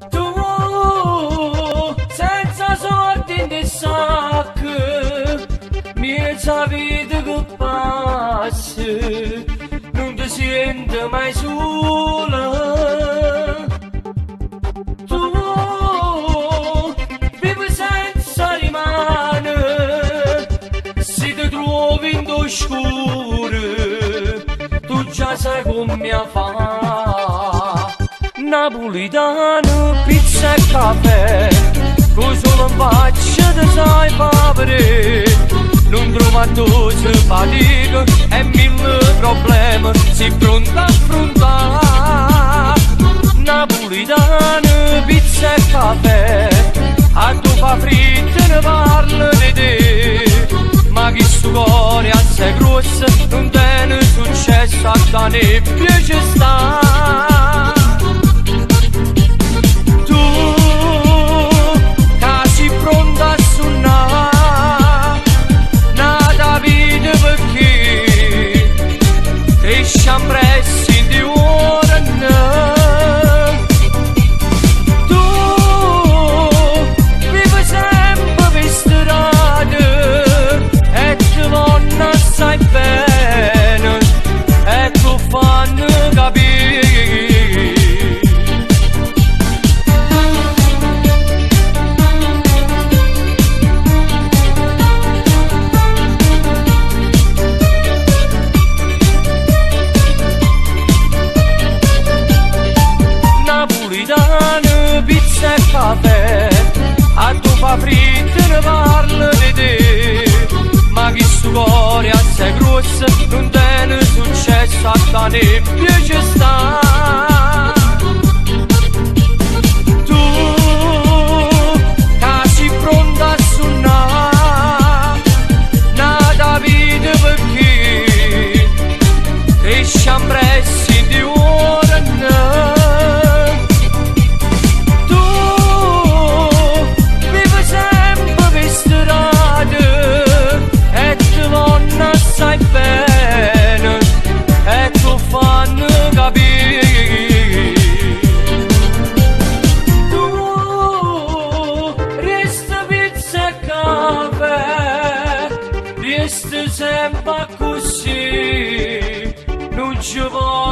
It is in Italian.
Tu senza soldi in sacco, miezza vita che passa, non ti senti mai sola. Tu vivi senza rimane, se ti trovi in oscuro, tu già sai come fa. Napolitano, pizza e caffè, con solo un faccia ti sai favore. Non trova dose fatica e mille problemi, si pronta a affrontare. Napolitano, pizza e caffè, a tu fa fritto ne parla di te. Ma chi su cuore assai grosso non tiene successo a da ne piace sta. Tu casi pronta a suonare nata vita perché cresce ampressi di ora tu vivi sempre per strada e ti vanno assai bene e tu fanno capire. Napolitano, pizza e caffè, a tu fa fritto ne parla di te. Ma chi su cuore assai grosso non tiene successo a da ne piace sta. Tu casi pronta a suonare nata vita perché cresce ampressi di ora sai bene e tu fanno capire. Tu resta pizza e caffè, resta sempre così, non ci vuoi